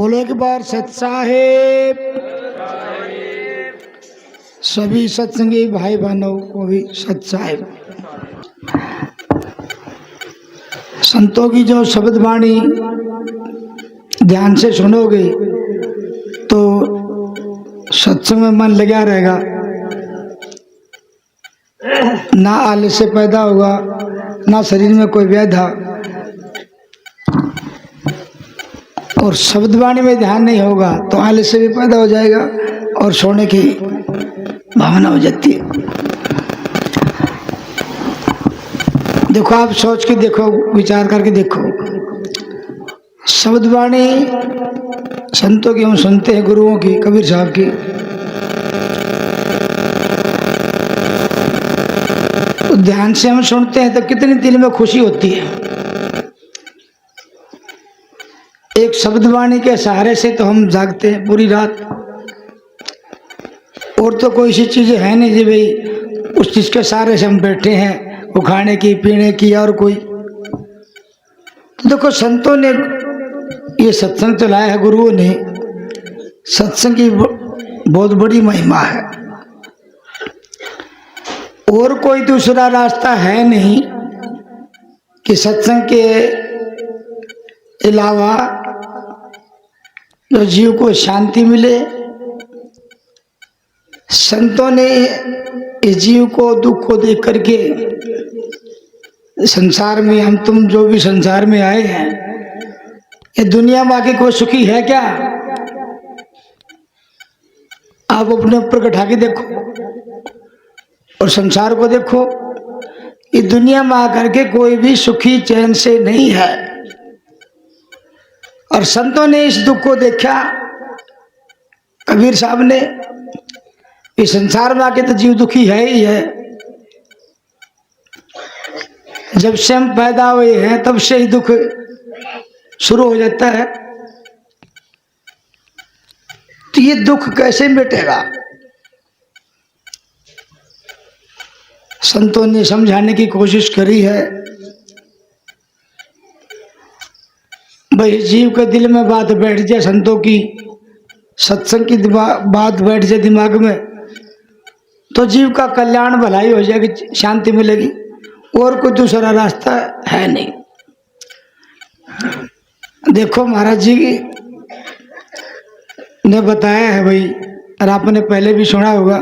बोलो एक बार सत साहेब। सभी सत्संगी भाई बहनों को भी सत साहेब। संतों की जो शब्द वाणी ध्यान से सुनोगे तो सत्संग में मन लगा रहेगा, ना आलस्य पैदा होगा, ना शरीर में कोई व्याधा। और शब्दवाणी में ध्यान नहीं होगा तो आलस्य भी पैदा हो जाएगा और सोने की भावना हो जाती है। देखो, आप सोच के देखो, विचार करके देखो। शब्दवाणी संतों की हम सुनते हैं, गुरुओं की, कबीर साहब की, तो ध्यान से हम सुनते हैं तो कितनी दिल में खुशी होती है। एक शब्दवाणी के सहारे से तो हम जागते हैं पूरी रात। और तो कोई सी चीजें है नहीं जी भाई उस चीज के सहारे से हम बैठे हैं, वो खाने की, पीने की, और कोई। तो देखो, संतों ने ये सत्संग चलाया है, गुरुओं ने। सत्संग की बहुत बड़ी महिमा है। और कोई दूसरा रास्ता है नहीं कि सत्संग के अलावा जो जीव को शांति मिले। संतों ने इस जीव को, दुख को देख करके, संसार में हम तुम जो भी संसार में आए हैं, ये दुनिया में आके कोई सुखी है क्या? आप अपने ऊपर उठा के देखो और संसार को देखो। ये दुनिया में आकर के कोई भी सुखी चैन से नहीं है। और संतों ने इस दुख को देखा, कबीर साहब ने। इस संसार में आके तो जीव दुखी है ही है। जब से हम पैदा हुए हैं तब से ही दुख शुरू हो जाता है। तो ये दुख कैसे मिटेगा? संतों ने समझाने की कोशिश करी है। भाई, जीव के दिल में बात बैठ जाए, संतों की, सत्संग की बात बैठ जाए दिमाग में, तो जीव का कल्याण, भलाई हो जाएगी, शांति मिलेगी। और कोई दूसरा रास्ता है नहीं। देखो, महाराज जी ने बताया है भाई, और आपने पहले भी सुना होगा,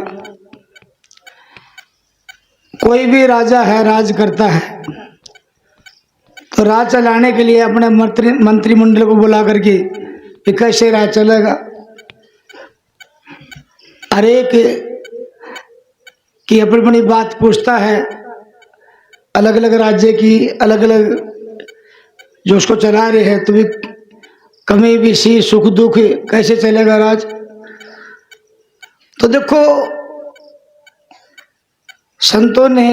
कोई भी राजा है, राज करता है, तो राज चलाने के लिए अपने मंत्रिमंडल को बुला करके कैसे राज चलेगा। हर एक की अपनी अपनी बात पूछता है, अलग अलग राज्य की, अलग अलग जो उसको चला रहे हैं, तो भी कमी बेसी, सुख दुख, कैसे चलेगा राज। तो देखो, संतों ने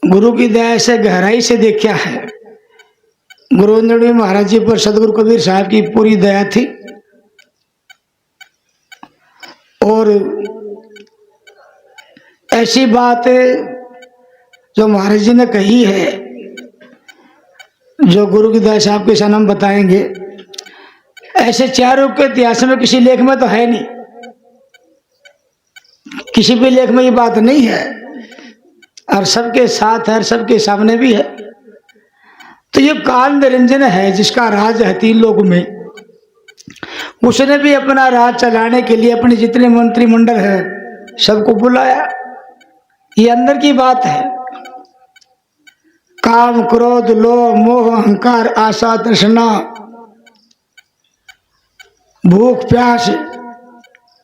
गुरु की दया से गहराई से देखा है। गुरु ने महाराज जी पर, सदगुरु कबीर साहब की पूरी दया थी। और ऐसी बात जो महाराज जी ने कही है, जो गुरु की दया से आपके सामने हम बताएंगे, ऐसे चारों के इतिहास में किसी लेख में तो है नहीं, किसी भी लेख में ये बात नहीं है। और सबके साथ है, सबके सामने भी है। तो ये काल निरंजन है, जिसका राज है 3 लोक में। उसने भी अपना राज चलाने के लिए अपने जितने मंत्रिमंडल है सबको बुलाया। ये अंदर की बात है। काम, क्रोध, लोभ, मोह, अहंकार, आशा, तृष्णा, भूख, प्यास,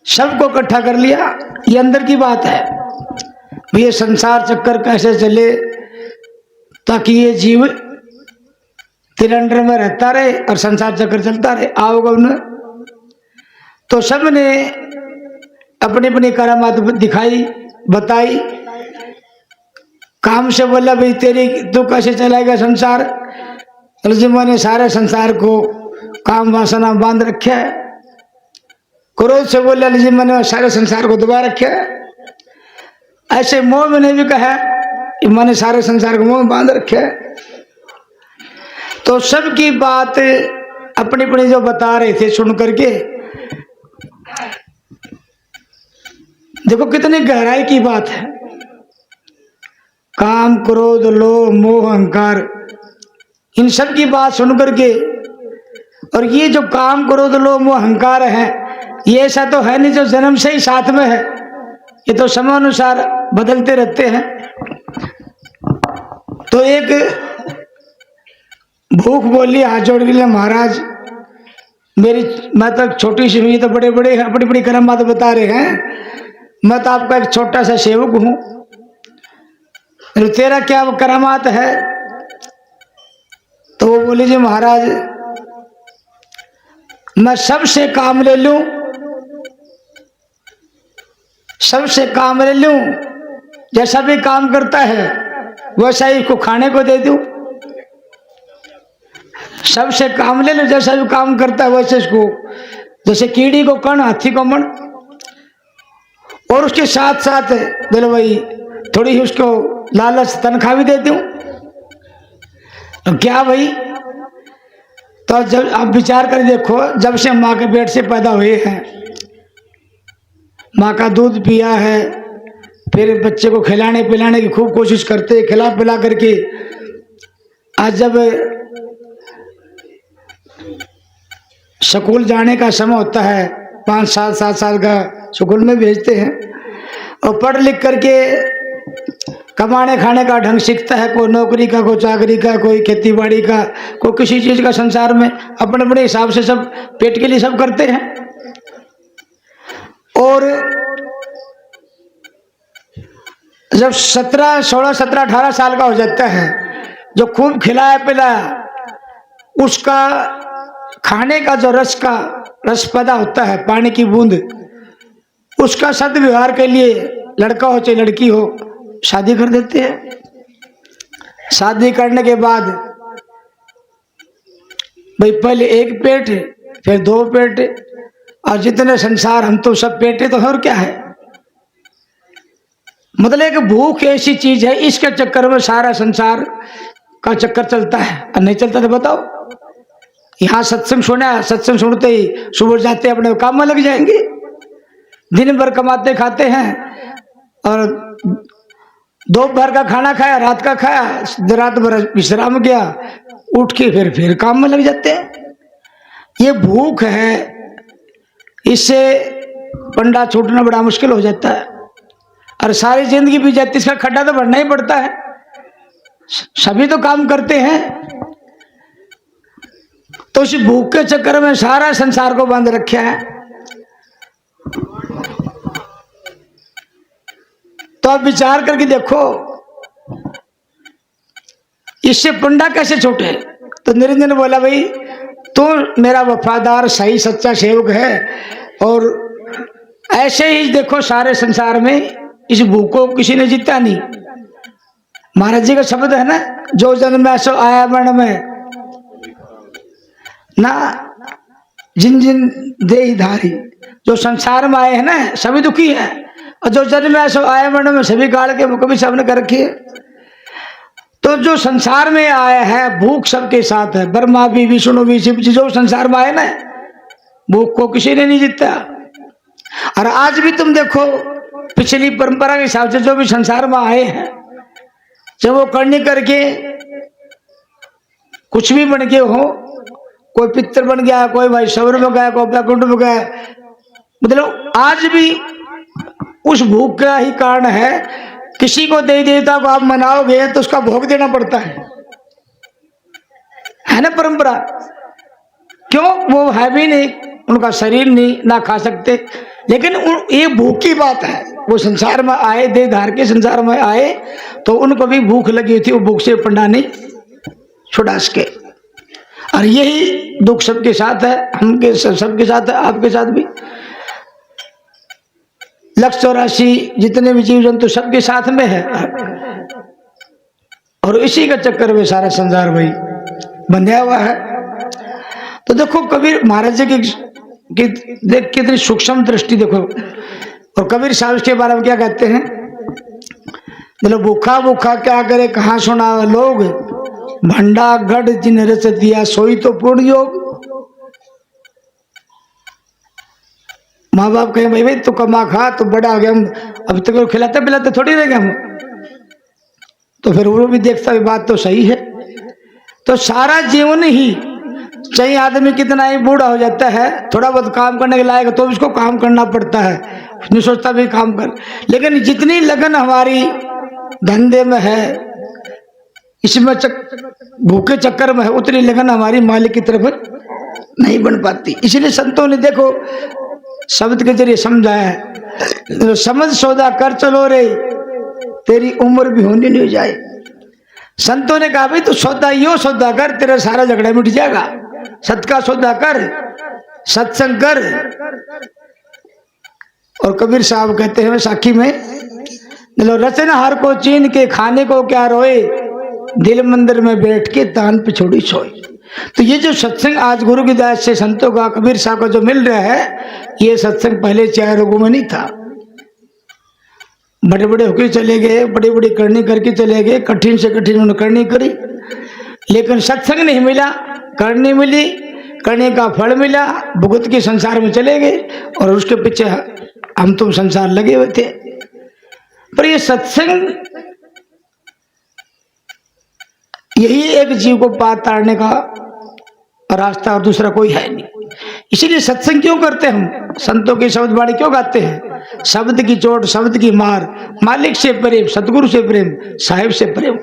सबको इकट्ठा कर लिया। ये अंदर की बात है। ये संसार चक्कर कैसे चले ताकि ये जीव तिरंडर में रहता रहे और संसार चक्कर चलता रहे। आओगे उन्हें तो सबने अपनी अपनी करामात दिखाई, बताई। काम से बोला, भाई तेरी तू कैसे चलाएगा संसार? जी मैंने सारे संसार को काम वासना बांध रखा है। क्रोध से बोला, जी मैंने सारे संसार को दबा रखा है। ऐसे मोह में ने भी कहा कि मैंने सारे संसार को मोह में बांध रखा है। तो सबकी बात अपनी अपनी जो बता रहे थे सुन करके, देखो कितनी गहराई की बात है। काम, क्रोध, लोभ, मोह, अहंकार, इन सब की बात सुन करके, और ये जो काम, क्रोध, लोभ, मोह, अहंकार है, ये ऐसा तो है नहीं जो जन्म से ही साथ में है, ये तो समय अनुसार बदलते रहते हैं। तो एक भूख बोली हाथ जोड़ के लिए, महाराज मैं तो छोटी सी हुई, तो बड़े बड़े अपनी बड़ी करामात बता रहे हैं, मैं तो आपका एक छोटा सा सेवक हूं, तेरा क्या करामात है? तो वो बोली, जी महाराज मैं सबसे काम ले लूं, सबसे काम ले लूं, जैसा भी काम करता है वैसा ही इसको खाने को दे दूं, सबसे काम ले लूं, जैसा भी काम करता है वैसे इसको, जैसे कीड़ी को कण, हाथी को मण, और उसके साथ साथ बोले भाई थोड़ी ही उसको लालच तनख्वाह भी दे दूं। तो क्या भाई, तो जब आप विचार कर देखो, जब से माँ के पेट से पैदा हुए हैं, माँ का दूध पिया है, फिर बच्चे को खिलाने पिलाने की खूब कोशिश करते, खिला पिला करके आज जब स्कूल जाने का समय होता है, 5 साल 7 साल का स्कूल में भेजते हैं, और पढ़ लिख करके कमाने खाने का ढंग सीखता है, कोई नौकरी का, कोई चाकरी का, कोई खेती बाड़ी का, कोई किसी चीज का, संसार में अपने अपने हिसाब से सब पेट के लिए सब करते हैं। और जब 16, 17, 18 साल का हो जाता है, जो खूब खिलाया पिलाया, उसका खाने का जो रस पैदा होता है, पानी की बूंद, उसका सदव्यवहार के लिए लड़का हो चाहे लड़की हो शादी कर देते हैं। शादी करने के बाद भाई पहले एक पेट, फिर 2 पेट, और जितने संसार हम तो सब पेटे तो है, और क्या है। मतलब एक भूख ऐसी चीज है, इसके चक्कर में सारा संसार का चक्कर चलता है। और नहीं चलता तो बताओ, यहाँ सत्संग सुना, सत्संग सुनते ही सुबह जाते अपने काम में लग जाएंगे, दिन भर कमाते खाते हैं, और दोपहर का खाना खाया, रात का खाया, रात भर विश्राम किया, उठ के फिर काम में लग जाते हैं। ये भूख है, इससे पंडा छूटना बड़ा मुश्किल हो जाता है, और सारी जिंदगी बीत जाती है। इसका खड्डा तो भरना ही पड़ता है, सभी तो काम करते हैं। तो इस भूख के चक्कर में सारा संसार को बांध रखा है। तो आप विचार करके देखो, इससे पंडा कैसे छूटे। तो निरंजन बोला, भाई तू मेरा वफादार सही सच्चा सेवक है, और ऐसे ही देखो सारे संसार में इस भूख को किसी ने जीता नहीं। महाराज जी का शब्द है ना, जो जन्म में सो आया वर्ण में ना, जिन जिन दे धारी। जो संसार में आए हैं ना सभी दुखी है, और जो जन्म में सो आया वर्ण में सभी काल के मुकभी सबने कर रखी है। तो जो संसार में आया है भूख सबके साथ है, ब्रह्मा भी, विष्णु भी, शिव जी, जो संसार में आए ना, भूख को किसी ने नहीं जीता। और आज भी तुम देखो पिछली परंपरा के हिसाब से जो भी संसार में आए हैं, जब वो करने करके कुछ भी बन गए हो, कोई पितर बन गया, कोई भाई सवर में गया, कोई बैकुंठ में गया, मतलब आज भी उस भूख का ही कारण है। किसी को देवी देवता को आप मनाओगे तो उसका भोग देना पड़ता है ना परंपरा। क्यों? वो है भी नहीं, उनका शरीर नहीं, ना खा सकते, लेकिन ये भूख की बात है। वो संसार में आए, देह धार के संसार में आए, तो उनको भी भूख लगी थी, वो भूख से पंडा नहीं छुड़ा सके। और यही दुख सबके साथ है, हमके सबके साथ है, आपके साथ भी। 184 जितने भी जीव जंतु सबके साथ में है, और इसी का चक्कर में सारा संसार भाई बंधा हुआ है। तो देखो कबीर महाराज जी की देख कितनी सूक्ष्म दृष्टि देखो। और कबीर साहब के बारे में क्या कहते हैं, बोलो भूखा भूखा क्या करे कहाँ सुना लोग, भंडा गढ़ जिन रच दिया सोई तो पूर्ण योग। माँ बाप कहें भाई भाई तू कमा खा, तो बड़ा हो गया, हम अब तक तो खिलाते पिलाते थोड़ी रह गए हम, तो फिर वो भी देखता है बात तो सही है। तो सारा जीवन ही, चाहे आदमी कितना ही बूढ़ा हो जाता है, थोड़ा बहुत काम करने के लायक तो उसको काम करना पड़ता है, नहीं सोचता भी काम कर, लेकिन जितनी लगन हमारी धंधे में है, इसमें भूखे चक्कर में है, उतनी लगन हमारी मालिक की तरफ नहीं बन पाती। इसलिए संतों ने देखो शब्द के जरिए समझाया है, तो समझ सौदा कर चलो रे, तेरी उम्र भी होनी नहीं जाए। संतों ने कहा भाई तू सौदा यो सौदा कर, तेरा सारा झगड़ा मिट जाएगा। सत का सौदा कर, सत्संग कर। और कबीर साहब कहते हैं साखी में, रचनहार को चीन के खाने को क्या रोए, दिल मंदिर में बैठ के तान पे छोड़ी सोए। तो ये जो सत्संग आज गुरु की दया से संतों का, कबीर साहब का जो मिल रहा है, ये सत्संग पहले 4 रोगों में नहीं था। बड़े बड़े होके चले गए, बड़ी बड़ी करनी करके चले गए, कठिन से कठिन उन्होंने करनी करी, लेकिन सत्संग नहीं मिला, करनी मिली, करने का फल मिला, भुगत के संसार में चले गए, और उसके पीछे हम तुम संसार लगे हुए थे। पर ये सत्संग यही एक जीव को पार तारने का रास्ता, और दूसरा कोई है नहीं। इसीलिए सत्संग क्यों करते हम, संतों की शब्द वाणी क्यों गाते हैं, शब्द की चोट, शब्द की मार, मालिक से प्रेम, सतगुरु से प्रेम, साहिब से प्रेम।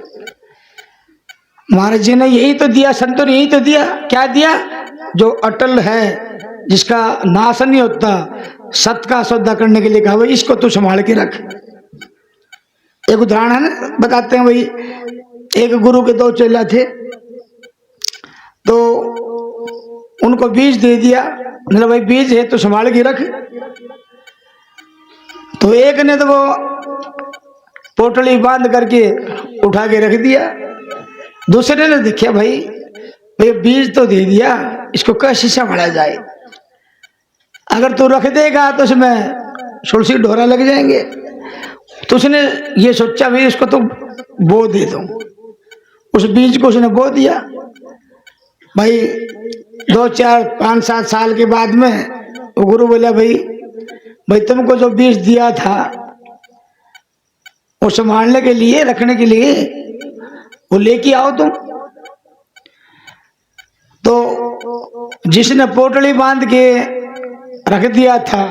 महाराज जी ने यही तो दिया, संतों ने यही तो दिया। क्या दिया, जो अटल है, जिसका नाश नहीं होता, सत का सौदा करने के लिए कहा भाई इसको तू संभाल के रख। एक उदाहरण है ना, बताते हैं, भाई एक गुरु के 2 चेला थे, तो उनको बीज दे दिया, मतलब भाई बीज है तो संभाल के रख। तो एक ने तो वो पोटली बांध करके उठा के रख दिया, दूसरे ने देखा भाई बीज तो दे दिया, इसको कैसे संभाला जाए, अगर तू रख देगा तो उसमें सुलसी ढोरा लग जाएंगे। तो उसने ये सोचा भाई इसको तो बो दे दो, उस बीज को उसने बो दिया। भाई 2, 4, 5, 7 साल के बाद में वो गुरु बोला भाई तुमको जो बीज दिया था वो संभालने के लिए, रखने के लिए, वो लेके आओ तुम। तो जिसने पोटली बांध के रख दिया था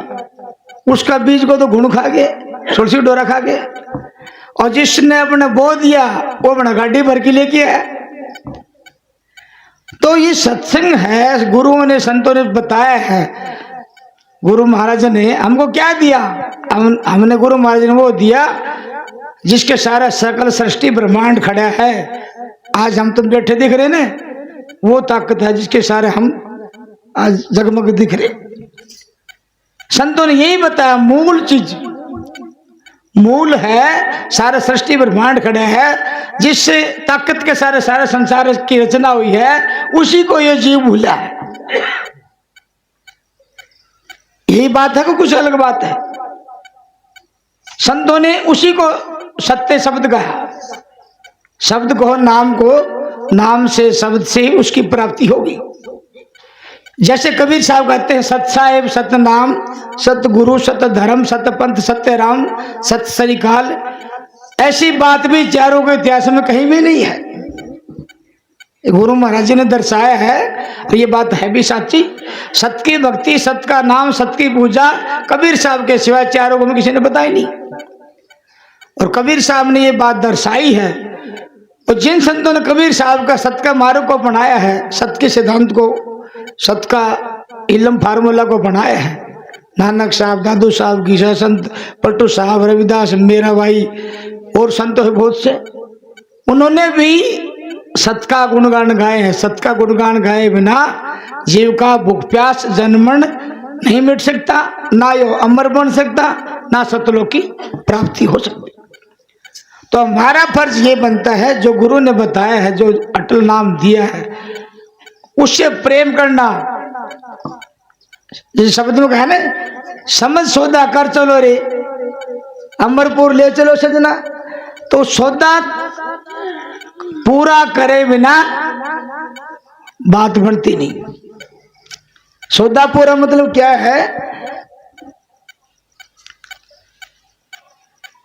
उसका बीज को तो घुन खा गए, सुरसी डोरा खा गए, और जिसने अपने बो दिया वो अपना गाड़ी भर के लेके आया। तो ये सत्संग है, गुरुओं ने, संतों ने बताया है। गुरु महाराज ने हमको क्या दिया, हमने गुरु महाराज ने वो दिया जिसके सारा सकल सृष्टि ब्रह्मांड खड़ा है। आज हम तुम बैठे दिख रहे ना, वो ताकत है जिसके सारे हम आज जगमग दिख रहे। संतों ने यही बताया, मूल चीज, मूल है, सारा सृष्टि ब्रह्मांड खड़ा है, जिससे ताकत के सारे संसार की रचना हुई है, उसी को ये जीव भूला है। यही बात है कि कुछ अलग बात है। संतों ने उसी को सत्य शब्द कहा, शब्द को, नाम को, नाम से, शब्द से उसकी प्राप्ति होगी। जैसे कबीर साहब कहते हैं, सत साहेब, सत नाम, सत गुरु, सत धर्म, सत पंथ, सत्य राम, सत सरिकाल। ऐसी बात भी चारों के इतिहास में कहीं भी नहीं है, गुरु महाराज जी ने दर्शाया है, और ये बात है भी सच्ची। सत की भक्ति, सत का नाम, सत की पूजा कबीर साहब के सिवाय चारों को में किसी ने बताई नहीं, और कबीर साहब ने ये बात दर्शाई है। और जिन संतों ने कबीर साहब का सत का मार्ग को बनाया है, सत के सिद्धांत को, सत का इल्म फार्मूला को बनाया है, नानक साहब, दादू साहब, गीसा संत, पट्टू साहब, रविदास, मेरा भाई, और संत है बहुत से, उन्होंने भी सत का गुणगान गाए हैं। सत का गुणगान गाए बिना जीव का भूख प्यास जन्मन नहीं मिट सकता, ना यो अमर बन सकता, ना सतलोक की प्राप्ति हो सकती। तो हमारा फर्ज ये बनता है, जो गुरु ने बताया है, जो अटल नाम दिया है, उससे प्रेम करना। जिस शब्द में कहा ना, समझ सौदा कर चलो रे, अमरपुर ले चलो सजना। तो सौदा पूरा करे बिना बात बनती नहीं। सौदा पूरा मतलब क्या है,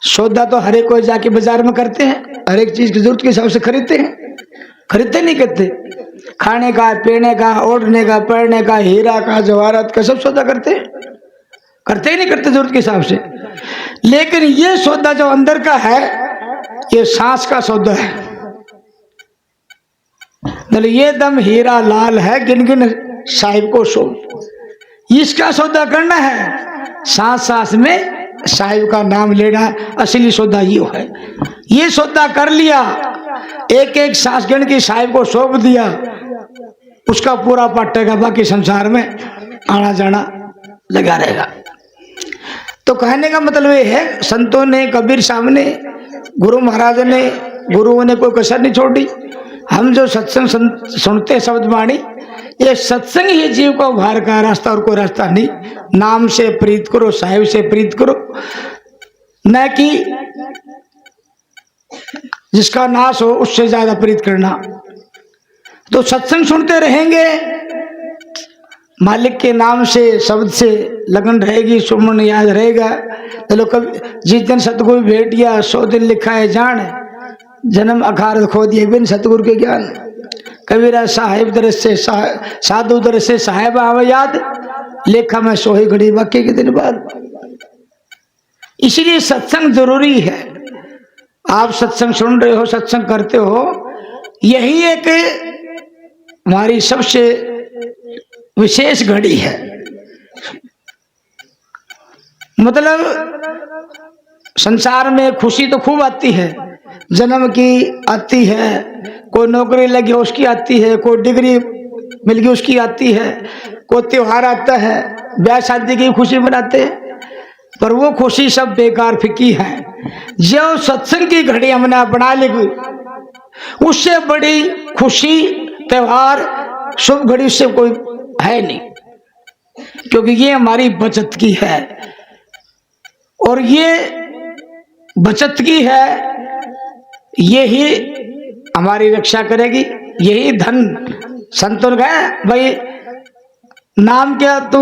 सौदा तो हर एक कोई जाके बाजार में करते हैं, हर एक चीज की जरूरत के हिसाब से खरीदते हैं, खरीदते नहीं करते? खाने का, पीने का, ओढ़ने का, पहनने का, हीरा का, जवाहरात का, सब सौदा करते हैं? करते ही नहीं करते जरूरत के हिसाब से। लेकिन ये सौदा जो अंदर का है, ये सांस का सौदा है। ये दम हीरा लाल है, गिन गिन साहिब को सो, इसका सौदा करना है। सांस सांस में साहिब का नाम लेना है, असली सौदा ये है। ये सौदा कर लिया, एक एक सांस गिन के साहिब को सौंप दिया, उसका पूरा पट्टेगा, बाकी संसार में आना जाना लगा रहेगा। तो कहने का मतलब ये है, संतों ने, कबीर साहब ने, गुरु महाराज ने, गुरुओं ने कोई कसर नहीं छोड़ी। हम जो सत्संग सुनते शब्द वाणी, ये सत्संग ही जीव को उभार का रास्ता, और कोई रास्ता नहीं। नाम से प्रीत करो, साहिब से प्रीत करो, न कि जिसका नाश हो उससे ज्यादा प्रीत करना। तो सत्संग सुनते रहेंगे, मालिक के नाम से, शब्द से लगन रहेगी, सुमन याद रहेगा। चलो कभी जिस दिन सतगुरु भेटिया, 100 दिन लिखा है जान, जन्म अखार खो दिए बिन सतगुरु के ज्ञान। कबीरा साहिब दरस से साधु दरस से साहेब आवे याद, लेखा में सोही घड़ी बाकी के दिन बाद। इसलिए सत्संग जरूरी है। आप सत्संग सुन रहे हो, सत्संग करते हो, यही एक हमारी सबसे विशेष घड़ी है। मतलब संसार में खुशी तो खूब आती है, जन्म की आती है, कोई नौकरी लगी उसकी आती है, कोई डिग्री मिल गई उसकी आती है, कोई त्योहार आता है, ब्याह शादी की खुशी मनाते हैं। पर वो खुशी सब बेकार फिकी है। जो सत्संग की घड़ी हमने बना ली, उससे बड़ी खुशी, त्योहार, शुभ घड़ी उससे कोई है नहीं, क्योंकि ये हमारी बचत की है, और ये बचत की है, यही हमारी रक्षा करेगी। यही धन संतों का भाई नाम क्या, तू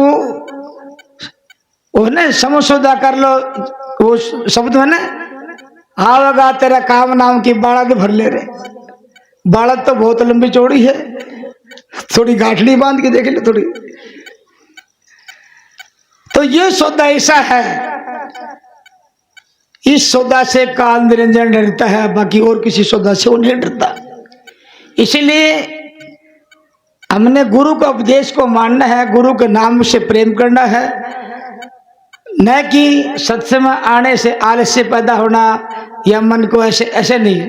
वो ना समझौदा कर लो, वो शब्द है ना, आवेगा तेरा काम नाम की बाड़द भर ले रहे। बाड़द तो बहुत लंबी चौड़ी है, थोड़ी गांठड़ी बांध के देख ले थोड़ी। तो ये सौदा ऐसा है, इस सौदा से काल निरंजन डरता है, बाकी और किसी सौदा से वो नहीं डरता। इसलिए हमने गुरु का उपदेश को मानना है, गुरु के नाम से प्रेम करना है, न कि सत्संग में आने से आलस्य पैदा होना या मन को ऐसे ऐसे नहीं।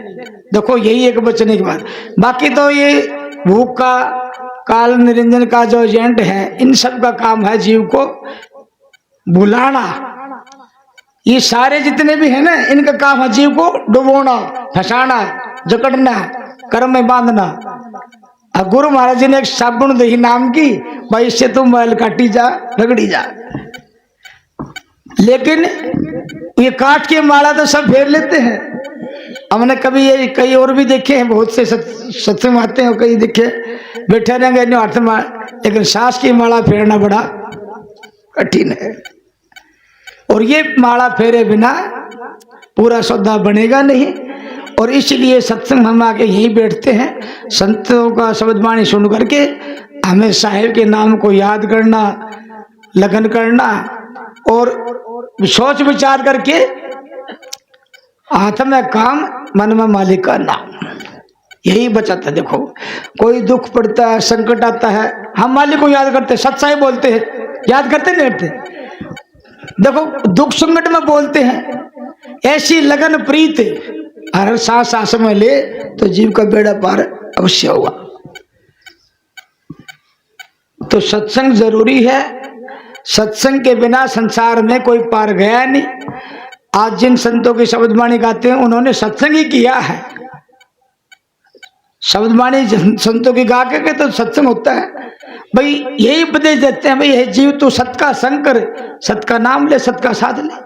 देखो यही एक बचने की बात। बाकी तो ये भूख का, काल निरंजन का जो एजेंट है, इन सब का काम है जीव को बुलाना। ये सारे जितने भी है ना, इनका काम है जीव को डुबोना, फंसाना, जकड़ना, कर्म में बांधना। और गुरु महाराज जी ने एक साबुन दही नाम की, भाई इससे तुम मैल काटी जा, रगड़ी जा। लेकिन ये काट के माला तो सब फेर लेते हैं। हमने कभी ये कई और भी देखे हैं, बहुत से सत्संग आते हैं, कई देखे बैठे रहेंगे हाथ में, लेकिन सास की माला फेरना बड़ा कठिन है। और ये माला फेरे बिना पूरा सौदा बनेगा नहीं। और इसलिए सत्संग हम आके यहीं बैठते हैं, संतों का शब्द वाणी सुन करके हमें साहिब के नाम को याद करना, लगन करना, और सोच विचार करके हाथ में काम, मन में मालिक का नाम, यही बचत है। देखो कोई दुख पड़ता है, संकट आता है, हम मालिक को याद करते, सच्चाई बोलते हैं, याद करते नहीं करते। देखो दुख संकट में बोलते हैं, ऐसी लगन प्रीत हर सांस सांस में ले तो जीव का बेड़ा पार अवश्य होगा। तो सत्संग जरूरी है। सत्संग के बिना संसार में कोई पार गया नहीं। आज जिन संतों की शब्दवाणी गाते हैं, उन्होंने सत्संग ही किया है। शब्दवाणी संतों की गा के तो सत्संग होता है। भाई यही उपदेश देते हैं, भाई हे जीव तू सत का संग कर, सत का नाम ले, सत का साथ ले।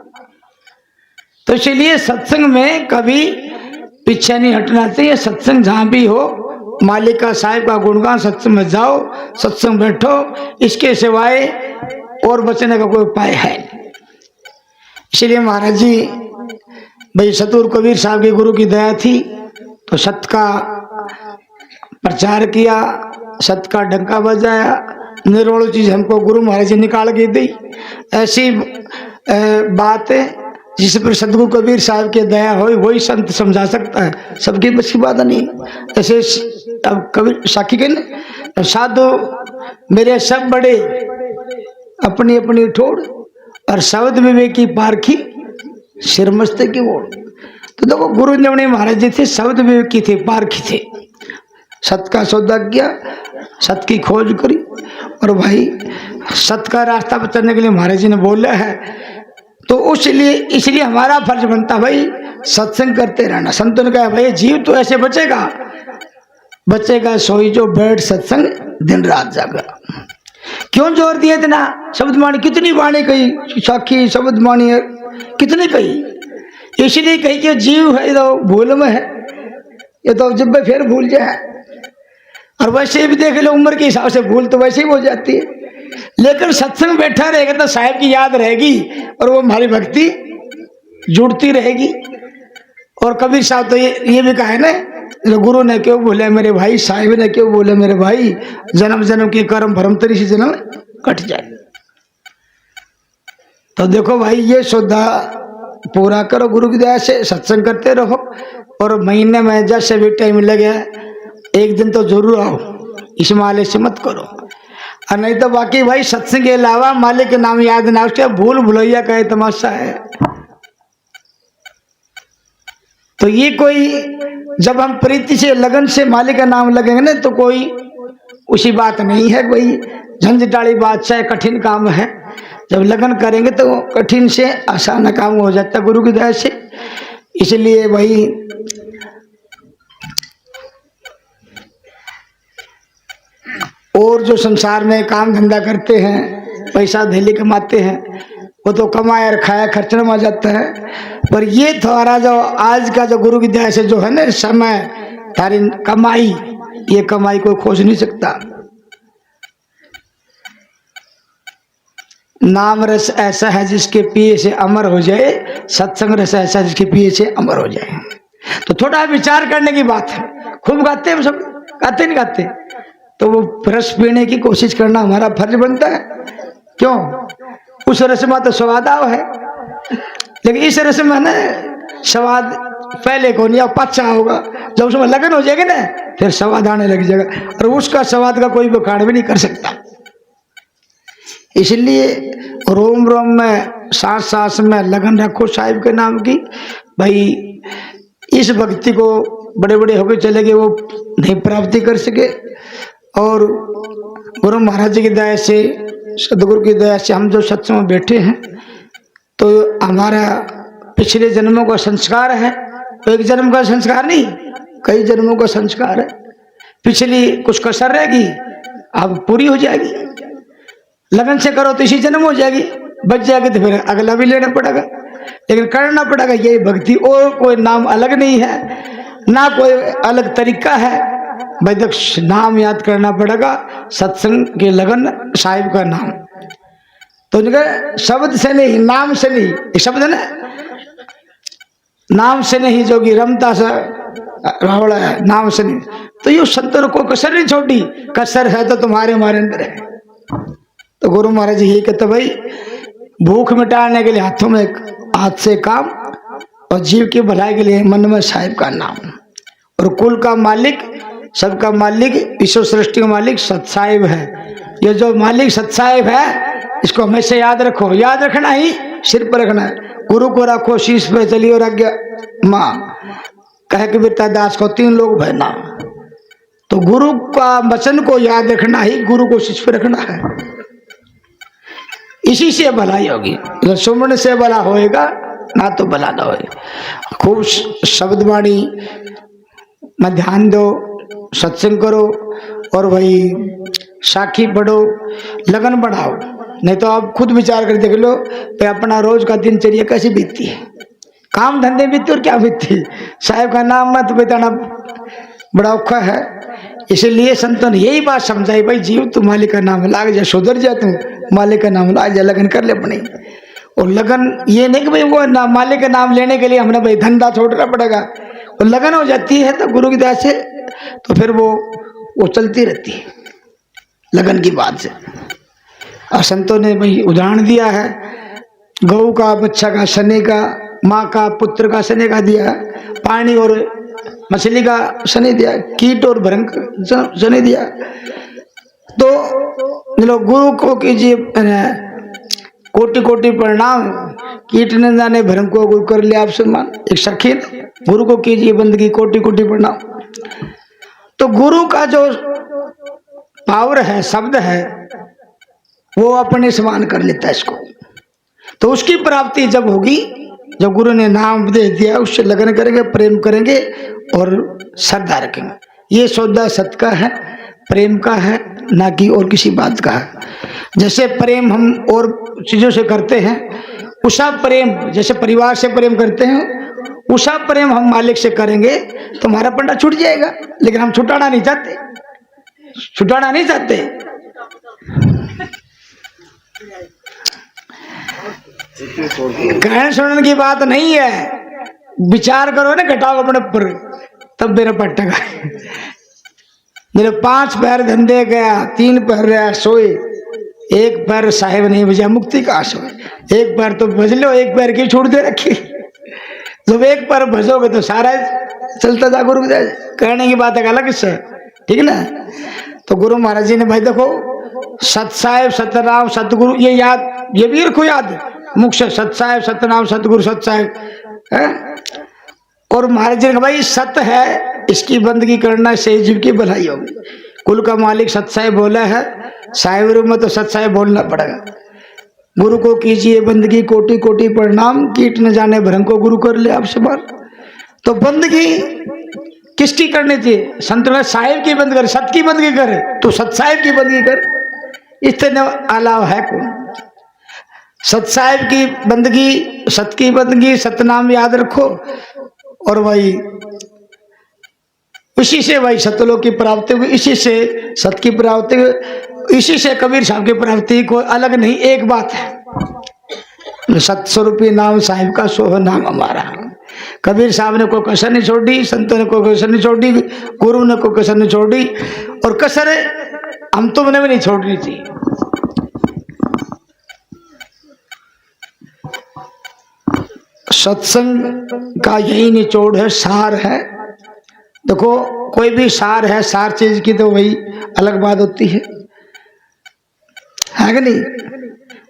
तो इसलिए सत्संग में कभी पीछे नहीं हटना चाहिए। सत्संग जहां भी हो, मालिक का, साहिब का गुणगान, सत्संग में जाओ, सत्संग बैठो, इसके सिवाय और बचने का कोई उपाय है नहीं। इसलिए महाराज जी भाई सतगुरु कबीर साहब के गुरु की दया थी तो सत्य का प्रचार किया, सत्य का डंका बजाया, निरोड़ चीज हमको गुरु महाराज जी निकाल के दी। ऐसी बात है जिस पर सतगुरु कबीर साहब की दया हो वही संत समझा सकता है, सबकी बस की बात नहीं। ऐसे अब कबीर साखी के न साधु मेरे सब बड़े अपनी अपनी ठोड़ और शब्द विवेक की पारखी सिर मस्ते की ओर। तो देखो गुरु जमनी महाराज जी थे, शब्द विवेक की थे, पारखी थे, सत्य का सौदा किया, सत्य की खोज करी और भाई सत्य का रास्ता बचाने के लिए महाराज जी ने बोला है। तो इसलिए हमारा फर्ज बनता भाई सत्संग करते रहना। संतों ने कहा भाई जीव तो ऐसे बचेगा सोई जो बैठ सत्संग दिन रात जागा। क्यों जोर दिए इतना? शब्द वाणी कितनी वाणी कही, साखी शब्द वाणी कितनी कही, इसलिए कही कि जीव है तो भूल में है, ये तो जब फिर भूल जाए। और वैसे भी देख लो उम्र के हिसाब से भूल तो वैसे ही हो जाती है, लेकिन सत्संग बैठा रहेगा तो साहिब की याद रहेगी और वो हमारी भक्ति जुड़ती रहेगी। और कबीर साहब तो ये भी कहा है ना, गुरु ने क्यों बोले मेरे भाई, साहिब ने क्यों बोले मेरे भाई, जन्म जन्म के कर्म भरम तरी से जन्म कट जाए। तो देखो भाई ये श्रद्धा पूरा करो, गुरु की दया से सत्संग करते रहो और महीने में जैसे भी टाइम लगे एक दिन तो जरूर आओ, इस माले से मत करो। और नहीं तो बाकी भाई सत्संग के अलावा मालिक के नाम याद ना, उसके भूल भुलैया का तमाशा है। तो ये कोई जब हम प्रीति से लगन से मालिक का नाम लगेंगे ना तो कोई उसी बात नहीं है, कोई झंझटाड़ी बात चाहे कठिन काम है, जब लगन करेंगे तो कठिन से आसान काम हो जाता है गुरु की दया से। इसलिए भाई और जो संसार में काम धंधा करते हैं, पैसा धेली कमाते हैं, वो तो कमाया और खाया खर्चने में आ जाता है। पर ये तुम्हारा जो आज का जो गुरु की दया से जो है ना समय तारी कमाई, ये कमाई कोई खोज नहीं सकता। नाम रस ऐसा है जिसके पिए से अमर हो जाए, सत्संग रस ऐसा है जिसके पिए से अमर हो जाए। तो थोड़ा विचार करने की बात है। खूब गाते हैं सब, गाते नहीं गाते, तो वो रस पीने की कोशिश करना हमारा फर्ज बनता है। क्यों? उस रस में तो स्वाद आओ है, लेकिन इस रस में ना स्वाद पहले को नहीं पच्चा होगा, जब उसमें लगन हो जाएगी ना फिर स्वाद आने लग जाएगा, और उसका स्वाद का कोई बखान भी नहीं कर सकता। इसलिए रोम रोम में सांस सांस में लगन रखो साहिब के नाम की। भाई इस भक्ति को बड़े बड़े होकर चले गए वो नहीं प्राप्ति कर सके, और गुरु महाराज जी की दया से, सदगुरु की दया से हम जो सत्संग में बैठे हैं तो हमारा पिछले जन्मों का संस्कार है। तो एक जन्म का संस्कार नहीं, कई जन्मों का संस्कार है। पिछली कुछ कसर रहेगी, अब पूरी हो जाएगी। लगन से करो तो इसी जन्म हो जाएगी, बच जाएगी तो फिर अगला भी लेना पड़ेगा, लेकिन करना पड़ेगा यही भक्ति। और कोई नाम अलग नहीं है, ना कोई अलग तरीका है। भाई देख नाम याद करना पड़ेगा, सत्संग के लगन साहिब का नाम। तो उनका शब्द से नहीं, नाम से नहीं, ये शब्द है ना, नाम से नहीं जोगी रमता सा रावड़ा है, नाम से नहीं। तो ये संतों को कसर नहीं छोड़ी, कसर है तो तुम्हारे हमारे अंदर है। तो गुरु महाराज जी यही कहते भाई भूख मिटाने के लिए हाथों में हाथ से काम, और जीव की भलाई के लिए मन में साहिब का नाम। और कुल का मालिक, सबका मालिक, विश्व सृष्टि का मालिक सतसाहिब है। ये जो मालिक सतसाहिब है इसको हमेशा याद रखो, याद रखना ही सिर पर रखना है। गुरु को रखो शीश पे, चलिए और आज्ञा माँ कह के बेटा दास को 3 लोग बहना। तो गुरु का वचन को याद रखना ही गुरु को शीश पे रखना है, इसी से भलाई होगी। सुमन से भला होएगा, ना तो भला ना होएगा। खूब शब्द वाणी में ध्यान दो, सत्संग करो, और भाई साखी पढ़ो, लगन बढ़ाओ। नहीं तो आप खुद विचार कर देख लो कि अपना रोज का दिनचर्या कैसी बीतती है, काम धंधे बीतती और क्या बीतती। साहिब का नाम मत बिताना बड़ा औखा है। इसलिए संतों ने यही बात समझाई, भाई जीव तू मालिक का नाम लाग जा, सुधर जा, तू मालिक का नाम लाग जा, लगन कर ले अपनी। और लगन ये नहीं कि भाई वो मालिक का नाम लेने के लिए हमने भाई धंधा छोड़ना पड़ेगा, वो लगन हो जाती है तो गुरु की दया से तो फिर वो चलती रहती है लगन की बात से। और संतों ने भाई उदाहरण दिया है, गऊ का बच्चा का शनि का, माँ का पुत्र का शनि का दिया, पानी और मछली का शनि दिया, कीट और भ्रंग शनि दिया। तो लोग गुरु को कीजिए कोटि कोटि प्रणाम, कीट न जाने भ्रम को गुरु कर लिया आप सम्मान। एक सखी गुरु को कीजिए बंदगी कोटि कोटि प्रणाम। तो गुरु का जो पावर है, शब्द है, वो अपने समान कर लेता है इसको। तो उसकी प्राप्ति जब होगी, जब गुरु ने नाम उपदेश दिया, उससे लगन करेंगे, प्रेम करेंगे और श्रद्धा रखेंगे। ये सौदा सत का है, प्रेम का है, ना कि और किसी बात का है। जैसे प्रेम हम और चीजों से करते हैं, उषा प्रेम जैसे परिवार से प्रेम करते हैं, उषा प्रेम हम मालिक से करेंगे तो हमारा पंडा छूट जाएगा। लेकिन हम छुटाना नहीं चाहते, छुटाना नहीं चाहते। कहने सुनने की बात नहीं है, विचार करो ना, घटाओ अपने ऊपर, तब मेरा पट्टेगा। मेरे 5 पैर धंधे गया, 3 पैर रहा सोए, 1 पैर साहेब नहीं बजा मुक्ति का सोए। 1 पैर तो भज लो, 1 पैर की छूट दे रखी। जब 1 पैर भजोगे तो सारा चलता जा गुरु। कहने की बात है अलग इससे, ठीक ना। तो गुरु महाराज जी ने भाई देखो, सत साहेब सतनाम सतगुरु, ये याद, ये भी रखो याद, मुख से सत साहेब सतनाम सतगुरु सत साहेब है। और महाराज जी ने भाई सत है, इसकी बंदगी करना से जीव की भलाई होगी। कुल का मालिक सत साहेब बोला है, साहेब रूप में तो सत साहेब बोलना पड़ेगा। गुरु को कीजिए बंदगी कोटि कोटि प्रणाम, कीट न जाने भ्रम को गुरु कर ले आपसे बार। तो बंदगी किसकी करनी चाहिए? संत ने साहेब की बंद कर, सत की बंदगी करे तो सत साहेब की बंदगी कर, इतने अलावा है कौन? सत साहेब की बंदगी, सत की बंदगी, सतनाम याद रखो। और वही इसी से वही सतलोक की प्राप्ति हुई, इसी से सत की प्राप्ति हुई, इसी से कबीर साहब की प्राप्ति। कोई अलग नहीं, एक बात है, सत स्वरूपी नाम साहिब का सोह नाम हमारा। कबीर साहब ने कोई कसर नहीं छोड़ी, संतों ने कोई कसर नहीं छोड़ी, गुरु ने कोई कसर नहीं छोड़ी, और कसर हम तुमने भी नहीं छोड़नी चाहिए। सत्संग का यही निचोड़ है, सार है। देखो कोई भी सार है, सार चीज की तो वही अलग बात होती है कि नहीं।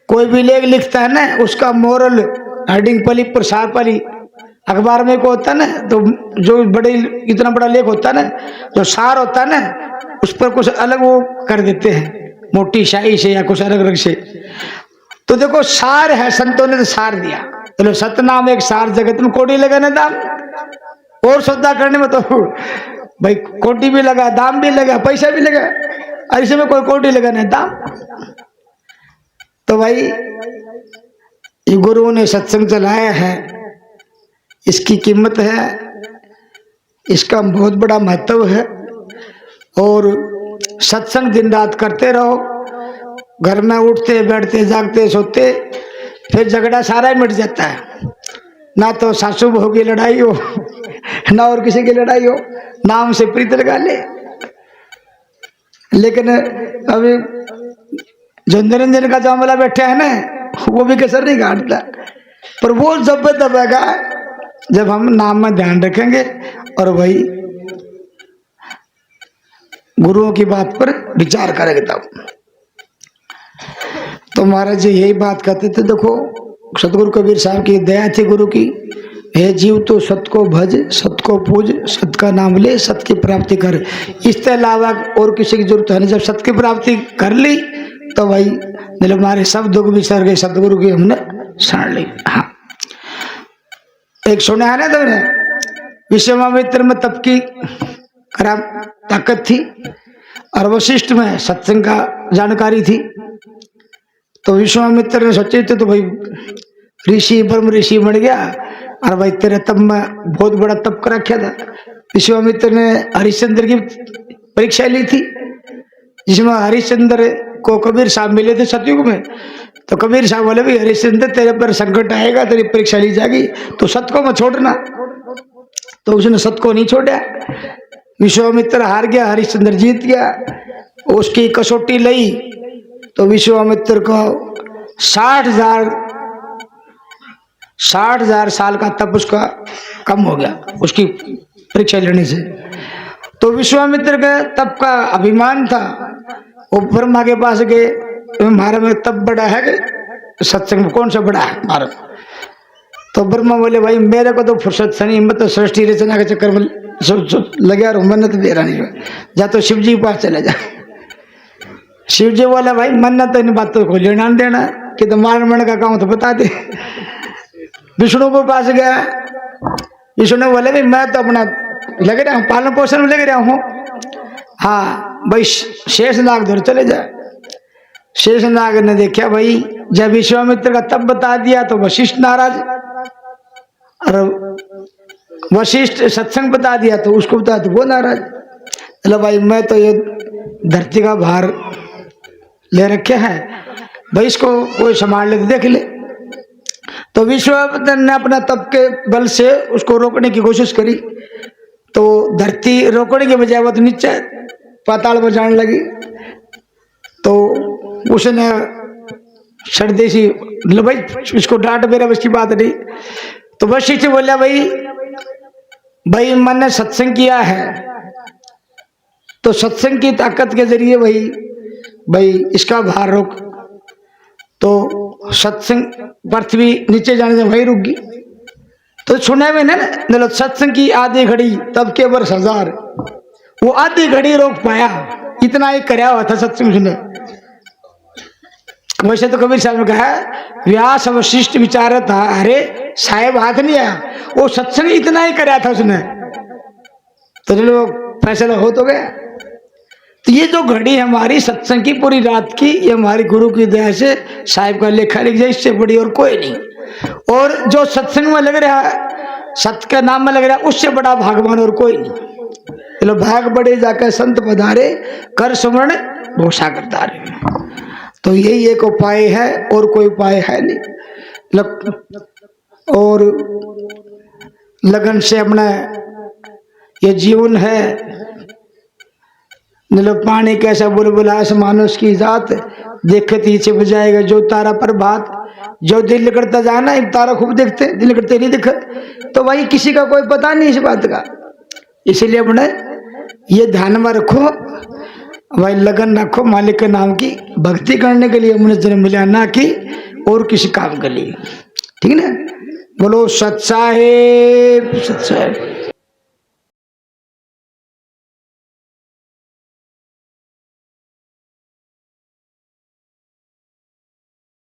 कोई भी लेख लिखता है ना, उसका मोरल हेडिंग पली प्रसार पली, अखबार में को होता है ना, तो जो बड़े इतना बड़ा लेख होता है ना, जो सार होता है ना, उस पर कुछ अलग वो कर देते हैं, मोटी शाही से या कुछ अलग रंग से। तो देखो सार है, संतों ने तो सार दिया। चलो सतनाम एक सार, जगत में कोटी लगाने दाम, और सौदा करने में तो भाई कोटी भी लगा, दाम भी लगा, पैसा भी लगा, ऐसे में कोई कोटी लगाने दाम। तो भाई ये गुरुओं ने सत्संग चलाया है, इसकी कीमत है, इसका बहुत बड़ा महत्व है। और सत्संग दिन रात करते रहो, घर में उठते बैठते जागते सोते, फिर झगड़ा सारा ही मिट जाता है। ना तो सासू बहू की लड़ाई हो, ना और किसी की लड़ाई हो, नाम से प्रीत लगा ले। लेकिन अभी जो निरंजन का जामला बैठा है ना, वो भी कसर नहीं काटता, पर वो जब दबेगा जब हम नाम में ध्यान रखेंगे और वही गुरुओं की बात पर विचार करेंगे तब। तो महाराज जी यही बात कहते थे। देखो सतगुरु कबीर साहब की दया थी गुरु की, हे जीव तो सत को भज, सत को पूज, सत का नाम ले, सत की प्राप्ति कर। इसके अलावा और किसी की जरूरत है नहीं। जब सत की प्राप्ति कर ली तो भाई मतलब हमारे सब दुख बिसर गए, सतगुरु की हमने शरण ली। हाँ, एक सुना है ना तुमने, विश्वामित्र में तप की ताकत थी और वशिष्ठ में सत्संग का जानकारी थी। तो विश्वामित्र ने सोचे थे तो भाई ऋषि ब्रह्म ऋषि बन गया, और भाई तेरे तप में बहुत बड़ा तप कर रखा था। विश्वामित्र ने हरिश्चंद्र की परीक्षा ली थी, जिसमें हरिश्चंद्र को कबीर साहब मिले थे सतयुग में। तो कबीर साहब बोले भाई हरिश्चंद्र तेरे पर संकट आएगा, तेरी परीक्षा ली जाएगी, तो सत्य को मत छोड़ना। तो उसने सत्य को नहीं छोड़ा। विश्वामित्र हार गया, हरिश्चंद्र जीत गया। उसकी कसौटी लई तो विश्वामित्र को 60,000 साल का तप उसका कम हो गया उसकी परीक्षा लेने से। तो विश्वामित्र के तप का अभिमान था, वो ब्रह्मा के पास गए, हमारे में तप बड़ा है कि सत्संग में कौन सा बड़ा है हमारा? तो ब्रह्मा बोले भाई मेरे को तो फुर्सत से नहीं, मैं तो सृष्टि रचना के चक्कर में लगे और मन्नत दे रहा नहीं, जा तो शिव जी के पास चले जा। शिव जी बोले भाई मन्नत इन बातों को लेना देना कि तुम्हारे मन का काम तो बता दे। विष्णु के पास गया, विष्णु बोले भाई मैं तो अपना लगे रहा हूँ, पालन पोषण में लगे रहा हूँ, हाँ भाई शेषनाग धर चले जाए। शेषनाग ने देखा भाई जब विश्वामित्र का तब बता दिया तो वशिष्ठ नाराज, और वशिष्ठ सत्संग बता दिया तो उसको बता तो वो नाराज। चलो भाई मैं तो ये धरती का भार ले रखे है भाई, इसको कोई संभाल ले तो देख ले। तो विश्वामित्र ने अपना तप के बल से उसको रोकने की कोशिश करी, तो धरती रोकने के बजाय वो तो नीचे पाताल में जाने लगी। तो उसने सरदेशी मतलब भाई इसको डांट मेरा बस की बात नहीं। तो वशिष्ठ बोला भाई मैंने सत्संग किया है, तो सत्संग की ताकत के जरिए भाई इसका भार रोक। तो सत्संग पृथ्वी नीचे जाने से वही रुक गई। तो सुने में ना सत्संग की आधी घड़ी तब के वर्ष 1000, वो आधी घड़ी रोक पाया, इतना ही कराया हुआ था सत्संग सुने। वैसे तो कबीर साहब ने कहा व्यास वशिष्ठ विचार था, अरे साहेब हाथ नहीं आया, वो सत्संग इतना ही कराया था उसने, तो चलो फैसला हो तो गया। तो ये जो घड़ी हमारी सत्संग की पूरी रात की, ये हमारी गुरु की दया से साहिब का लेखा लिख जाए, इससे बड़ी और कोई नहीं। और जो सत्संग में लग रहा है, सत्य के नाम में लग रहा है, उससे बड़ा भगवान और कोई नहीं। चलो भाग बड़े जाकर संत पधारे, कर सुमरण भूषागर तारे। तो यही एक उपाय है और कोई उपाय है नहीं। और लगन से अपना ये जीवन है, पानी कैसा बुलबुला आसमानों की जात, देखते ही छिप जाएगा जो तारा पर बात। जो दिल करता जाना तारा खूब देखते, दिल करते नहीं दिखा, तो भाई किसी का कोई पता नहीं इस बात का। इसीलिए अपने ये ध्यान में रखो भाई, लगन रखो मालिक के नाम की भक्ति करने के लिए हमने जन्म मिला, ना कि और किसी काम के लिए। ठीक है ना? बोलो सत साहिब, सत साहिब।